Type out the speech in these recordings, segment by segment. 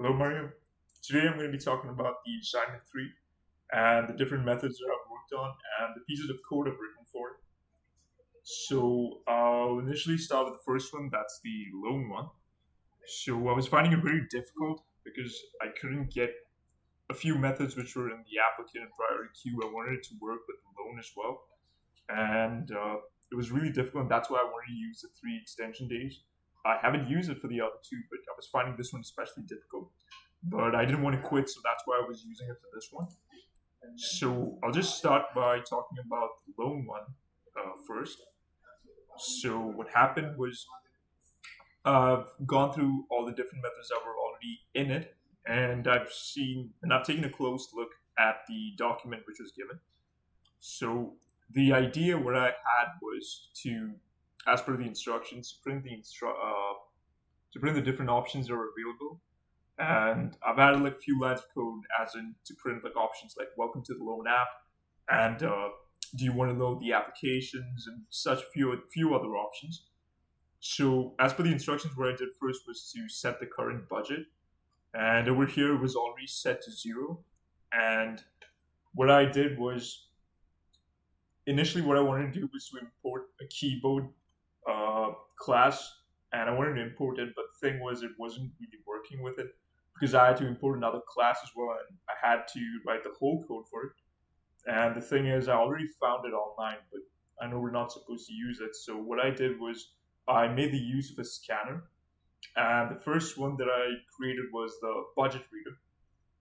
Hello, Mario. Today I'm going to be talking about the assignment 3 and the different methods that I've worked on and the pieces of code I've written for it. So I'll initially start with the first one, that's the loan one. So I was finding it very difficult because I couldn't get a few methods which were in the applicant and priority queue. I wanted it to work with the loan as well. And it was really difficult, and that's why I wanted to use the 3 extension days. I haven't used it for the other two, but I was finding this one especially difficult. But I didn't want to quit, so that's why I was using it for this one. So I'll just start by talking about the loan one first. So what happened was I've gone through all the different methods that were already in it, and I've taken a close look at the document which was given. So the idea what I had was to, as per the instructions, to print the different options that are available, and I've added like a few lines of code as in to print like options like welcome to the loan app and do you want to load the applications and such few other options. So as per the instructions, what I did first was to set the current budget, and over here it was already set to 0. And what I did was initially what I wanted to do was to import a keyboard class, and I wanted to import it, but the thing was it wasn't really working with it because I had to import another class as well, and I had to write the whole code for it. And the thing is, I already found it online, but I know we're not supposed to use it. So what I did was I made the use of a scanner, and the first one that I created was the budget reader.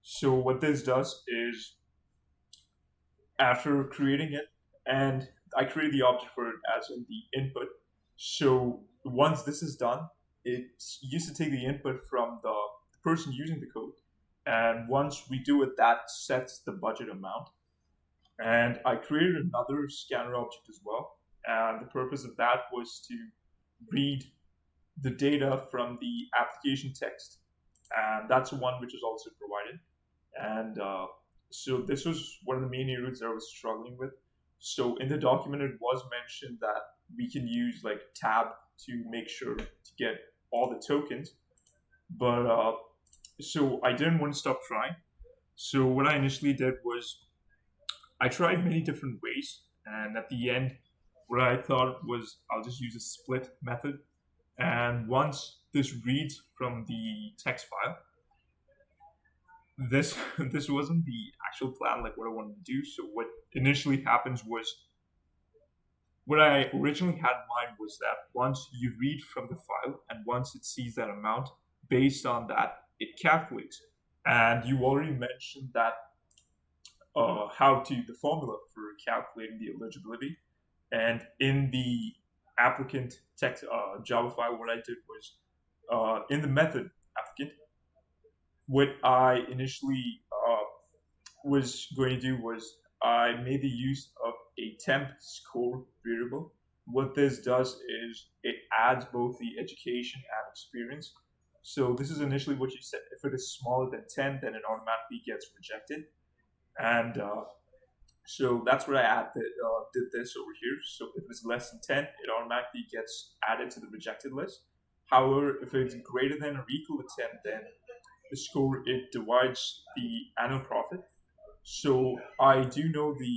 So what this does is after creating it, and I created the object for it as in the input. So once this is done, it used to take the input from the person using the code. And once we do it, that sets the budget amount. And I created another scanner object as well. And the purpose of that was to read the data from the application text. And that's one which is also provided. And so this was one of the main areas that I was struggling with. So in the document, it was mentioned that we can use like tab to make sure to get all the tokens. But so I didn't want to stop trying. So what I initially did was I tried many different ways, and at the end, what I thought was I'll just use a split method. And once this reads from the text file, this this wasn't the actual plan like what I wanted to do. So what initially happens was what I originally had in mind was that once you read from the file and once it sees that amount, based on that, it calculates. And you already mentioned that how to the formula for calculating the eligibility. And in the applicant text Java file, what I did was in the method applicant, what I initially was going to do was I made the use of a temp score variable. What this does is it adds both the education and experience. So this is initially what you said. If it is smaller than 10, then it automatically gets rejected. And so that's what did this over here. So if it's less than 10, it automatically gets added to the rejected list. However, if it's greater than or equal to 10, then the score, it divides the annual profit. So I do know the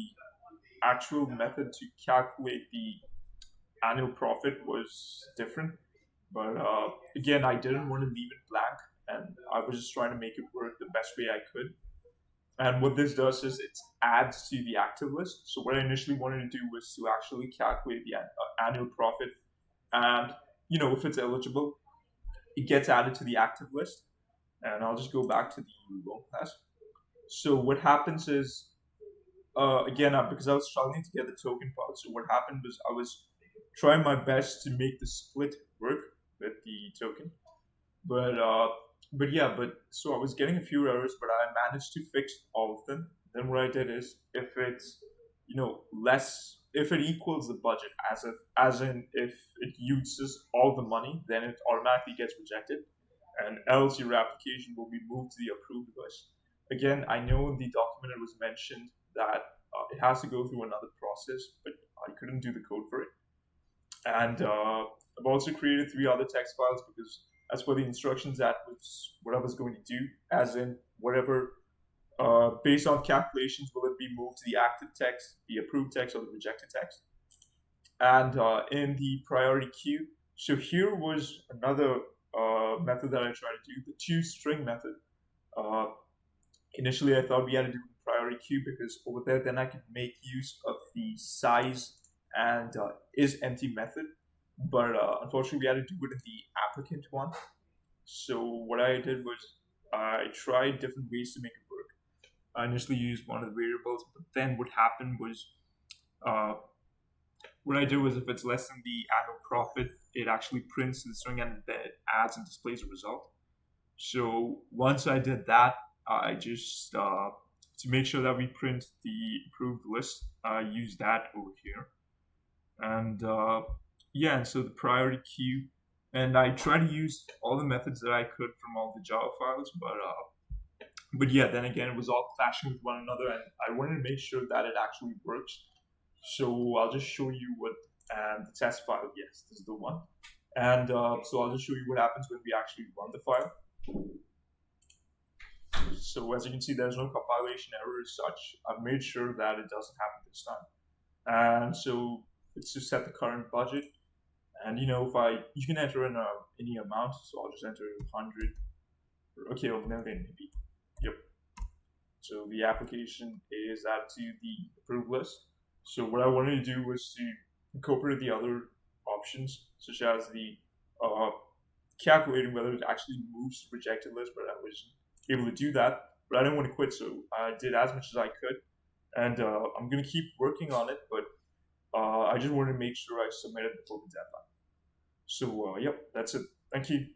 actual method to calculate the annual profit was different. But again, I didn't want to leave it blank, and I was just trying to make it work the best way I could. And what this does is it adds to the active list. So what I initially wanted to do was to actually calculate the annual profit, and if it's eligible, it gets added to the active list. And I'll just go back to the loan class. So what happens is, again, because I was struggling to get the token part, so what happened was I was trying my best to make the split work with the token, but so I was getting a few errors, but I managed to fix all of them. Then what I did is, if it's less, if it equals the budget, as in if it uses all the money, then it automatically gets rejected, and else your application will be moved to the approved list. Again, I know in the document it was mentioned that it has to go through another process, but I couldn't do the code for it. And I've also created 3 other text files because as per the instructions, that was what I was going to do, as in whatever, based on calculations, will it be moved to the active text, the approved text, or the rejected text. And in the priority queue, so here was another method that I tried to do, the toString method. Uh, Initially, I thought we had to do it in priority queue because over there, then I could make use of the size and is empty method. But unfortunately, we had to do it in the applicant one. So what I did was I tried different ways to make it work. I initially used one of the variables, but then what happened was uh, what I did was if it's less than the annual profit, it actually prints the string and then it adds and displays a result. So once I did that, I just to make sure that we print the approved list, I use that over here, and yeah, and so the priority queue, and I try to use all the methods that I could from all the Java files, but yeah, then again, it was all clashing with one another, and I wanted to make sure that it actually works. So I'll just show you what the test file. Yes, this is the one, and so I'll just show you what happens when we actually run the file. So as you can see, there's no compilation error as such. I've made sure that it doesn't happen this time. And so it's to set the current budget. And if you can enter in any amount, so I'll just enter 100. Okay, or million maybe. Yep. So the application is added to the approved list. So what I wanted to do was to incorporate the other options, such as the calculating whether it actually moves the rejected list, but I was able to do that. But I didn't want to quit, so I did as much as I could. And I'm going to keep working on it, but I just wanted to make sure I submitted before the deadline. So, yep, that's it. Thank you.